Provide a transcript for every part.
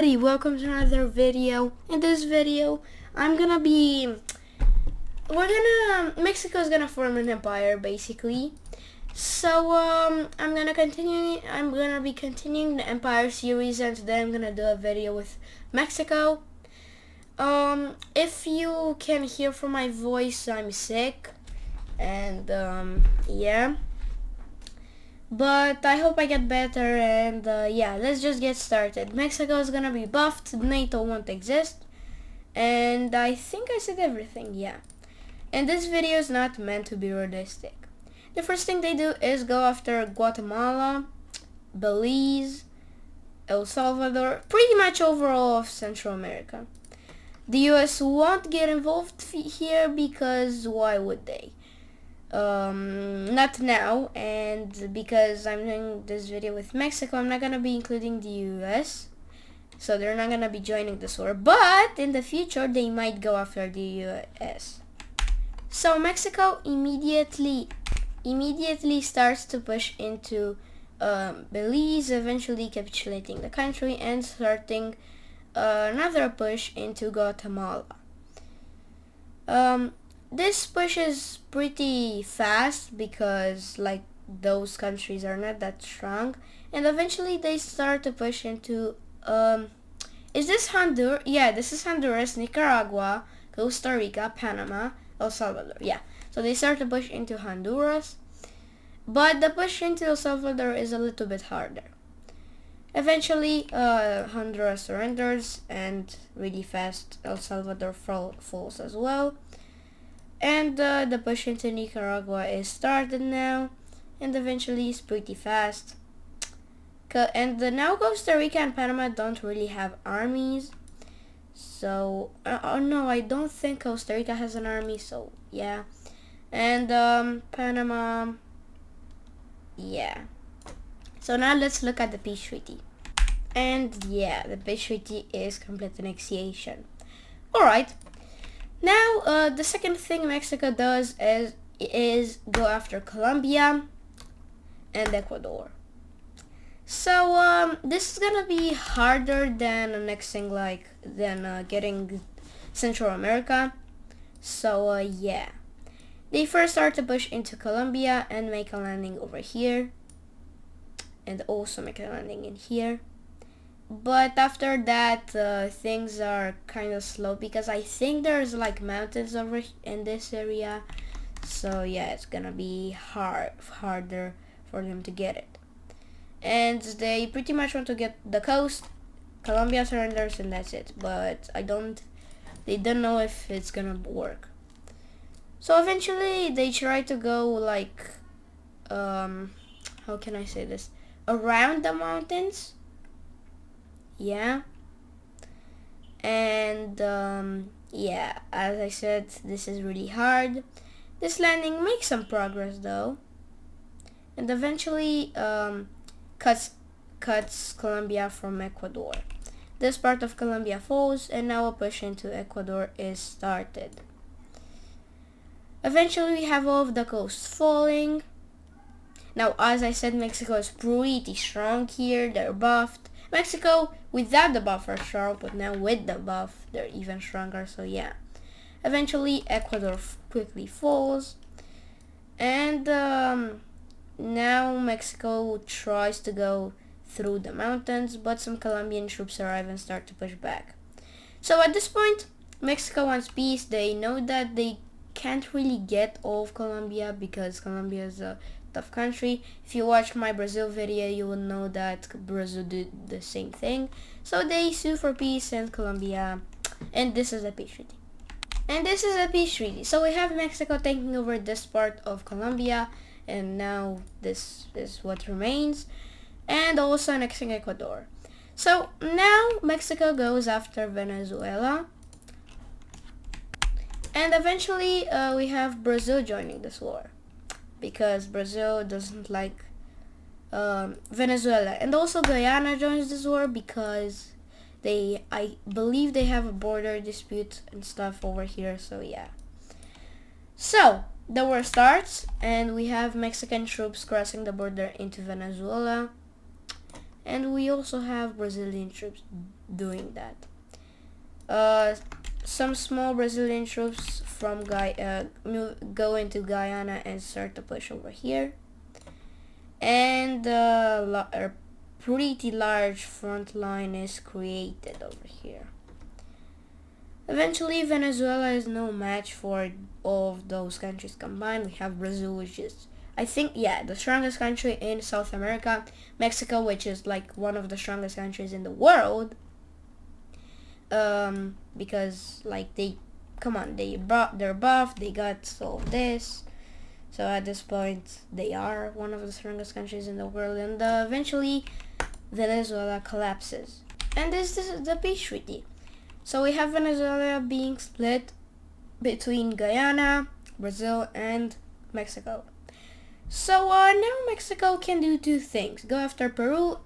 Welcome to another video. In this video, Mexico's gonna form an empire basically. So I'm gonna be continuing the empire series, and today I'm gonna do a video with Mexico. If you can hear from my voice, I'm sick, and yeah. But I hope I get better, and yeah, let's just get started. Mexico is gonna be buffed, NATO won't exist, and I think I said everything, yeah. And this video is not meant to be realistic. The first thing they do is go after Guatemala, Belize, El Salvador, pretty much overall of Central America. The US won't get involved here because why would they? Not now, and because I'm doing this video with Mexico, I'm not gonna be including the US, so they're not gonna be joining this war, but in the future they might go after the US. So Mexico immediately starts to push into Belize, eventually capitulating the country and starting another push into Guatemala. This push is pretty fast because like those countries are not that strong, and eventually they start to push into is this Honduras? Yeah, this is Honduras, Nicaragua, Costa Rica, Panama, El Salvador. Yeah, so they start to push into Honduras, but the push into El Salvador is a little bit harder. Eventually Honduras surrenders, and really fast El Salvador falls as well. And the push into Nicaragua is started now, and eventually it's pretty fast. And now Costa Rica and Panama don't really have armies. So, oh no, I don't think Costa Rica has an army, so yeah. And Panama, yeah. So now let's look at the peace treaty. And yeah, the peace treaty is complete annexation. Alright. Now, the second thing Mexico does is go after Colombia and Ecuador. So, this is gonna be harder than annexing, getting Central America. So, yeah. They first start to push into Colombia and make a landing over here. And also make a landing in here. But after that, things are kind of slow because I think there's like mountains over in this area. So yeah, it's gonna be harder for them to get it. And they pretty much want to get the coast. Colombia surrenders and that's it. But they don't know if it's gonna work. So eventually they try to go like, how can I say this? Around the mountains. Yeah, and yeah, as I said, this is really hard. This landing makes some progress though, and eventually cuts Colombia from Ecuador. This part of Colombia falls, and now a push into Ecuador is started. Eventually we have all of the coast falling. Now, as I said, Mexico is pretty strong here. They're buffed. Mexico without the buff are strong, but now with the buff they're even stronger, so yeah. Eventually Ecuador quickly falls, and now Mexico tries to go through the mountains, but some Colombian troops arrive and start to push back. So at this point Mexico wants peace. They know that they can't really get all of Colombia because Colombia is a tough country. If you watch my Brazil video, you will know that Brazil did the same thing. So they sue for peace and Colombia, and this is a peace treaty. So we have Mexico taking over this part of Colombia, and now this is what remains, and also annexing Ecuador. So now Mexico goes after Venezuela, and eventually we have Brazil joining this war, because Brazil doesn't like Venezuela, and also Guyana joins this war because I believe they have a border dispute and stuff over here, so yeah. So the war starts, and we have Mexican troops crossing the border into Venezuela, and we also have Brazilian troops doing that. Some small Brazilian troops from go into Guyana and start to push over here, and a pretty large front line is created over here. Eventually, Venezuela is no match for all of those countries combined. We have Brazil, which is, I think, yeah, the strongest country in South America. Mexico, which is like one of the strongest countries in the world. Because like they're buff, they got all of this. So at this point, they are one of the strongest countries in the world, and eventually, Venezuela collapses. And this is the peace treaty. So we have Venezuela being split between Guyana, Brazil, and Mexico. So now Mexico can do two things: go after Peru,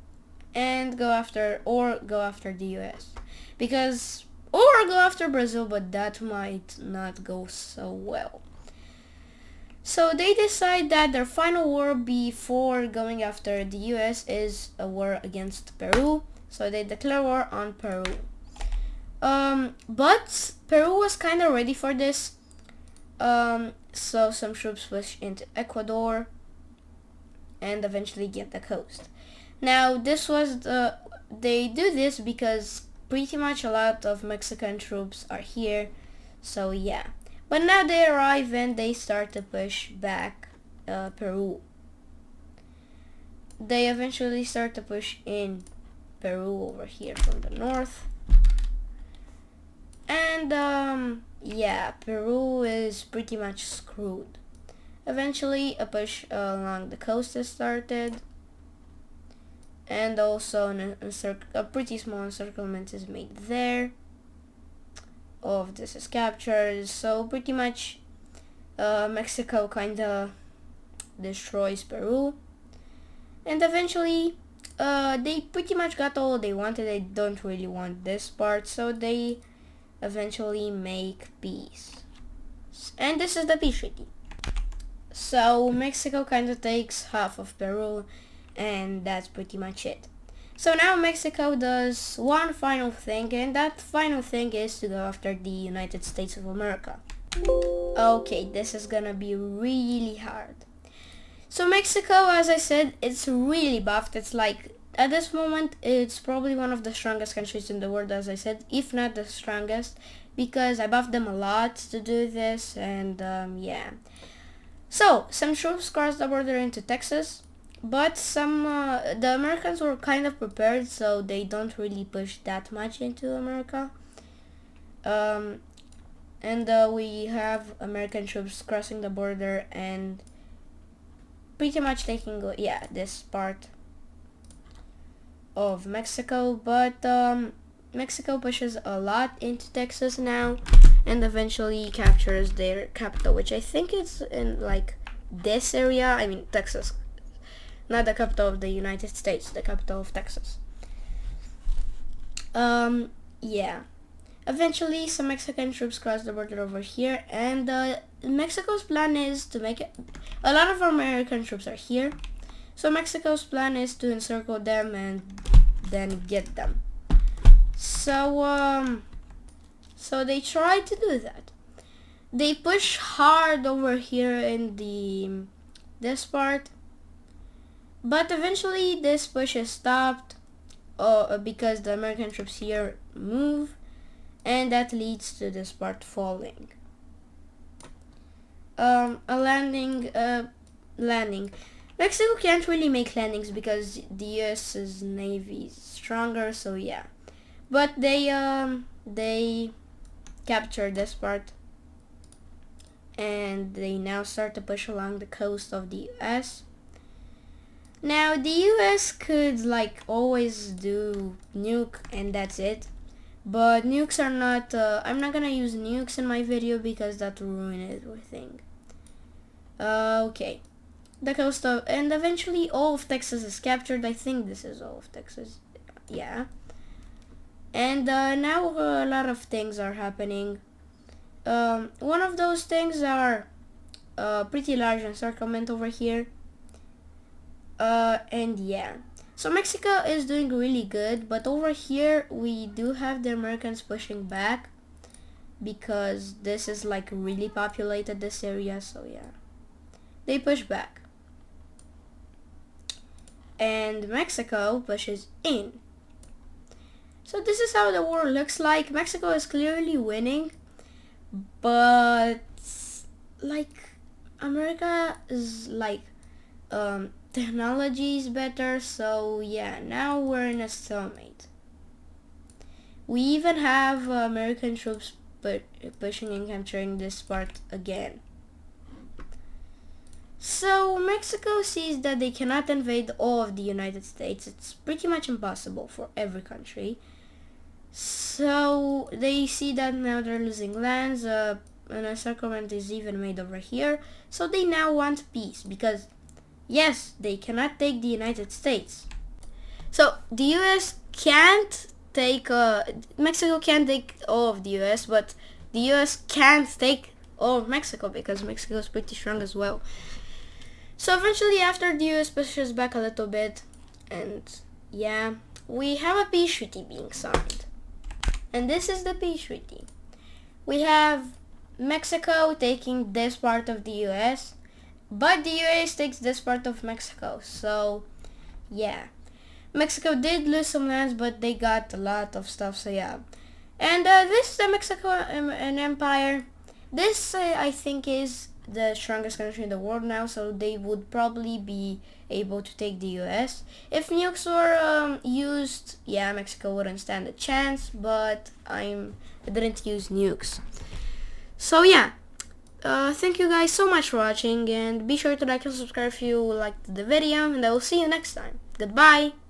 and go after the U.S. Or go after Brazil, but that might not go so well. So they decide that their final war before going after the US is a war against Peru. So they declare war on Peru. But Peru was kind of ready for this. So some troops push into Ecuador and eventually get the coast. Now they do this because pretty much a lot of Mexican troops are here. So yeah. But now they arrive and they start to push back Peru. They eventually start to push in Peru over here from the north. And yeah, Peru is pretty much screwed. Eventually a push along the coast is started. And also a pretty small encirclement is made there. All of this is captured, so pretty much Mexico kinda destroys Peru, and eventually they pretty much got all they wanted. They don't really want this part, so they eventually make peace, and this is the peace treaty. So Mexico kinda takes half of Peru, and that's pretty much it. So now Mexico does one final thing, and that final thing is to go after the United States of America. Okay, this is gonna be really hard. So Mexico, as I said, it's really buffed. It's like, at this moment, it's probably one of the strongest countries in the world, as I said, if not the strongest, because I buffed them a lot to do this, and yeah. So, some troops crossed the border into Texas. But the Americans were kind of prepared, so they don't really push that much into America. And we have American troops crossing the border and pretty much taking, this part of Mexico. But Mexico pushes a lot into Texas now and eventually captures their capital, which I think is in like this area. I mean, Texas. Not the capital of the United States, the capital of Texas. Yeah. Eventually, some Mexican troops cross the border over here, and Mexico's plan is to make it. A lot of American troops are here, so Mexico's plan is to encircle them and then get them. So they try to do that. They push hard over here in this part. But eventually this push is stopped because the American troops here move, and that leads to this part falling. Landing. Mexico can't really make landings because the US's navy is stronger, so yeah. But they capture this part, and they now start to push along the coast of the US. Now, the US could like always do nuke and that's it. But nukes are not, I'm not gonna use nukes in my video because that will ruin everything. Okay. The coast of, and eventually all of Texas is captured. I think this is all of Texas. Yeah. And now a lot of things are happening. One of those things are pretty large encirclement over here. And yeah, So Mexico is doing really good, but over here we do have the Americans pushing back because this is like really populated, this area, so yeah. They push back. And Mexico pushes in. So this is how the war looks like. Mexico is clearly winning, but like America is like technology is better, so yeah, now we're in a stalemate. We even have American troops pushing and capturing this part again. So Mexico sees that they cannot invade all of the United States. It's pretty much impossible for every country. So they see that now they're losing lands, and a settlement is even made over here. So they now want peace because, yes, they cannot take the United States. So the US can't take, Mexico can't take all of the US, but the US can't take all of Mexico because Mexico is pretty strong as well. So eventually, after the US pushes back a little bit, and yeah, we have a peace treaty being signed. And this is the peace treaty. We have Mexico taking this part of the US, but the US takes this part of Mexico. So yeah, Mexico did lose some lands, but they got a lot of stuff, so yeah. And this is the Mexico an empire. This I think is the strongest country in the world now, so they would probably be able to take the US. If nukes were used, yeah, Mexico wouldn't stand a chance, but I didn't use nukes. So yeah, thank you guys so much for watching, and be sure to like and subscribe if you liked the video, and I will see you next time. Goodbye!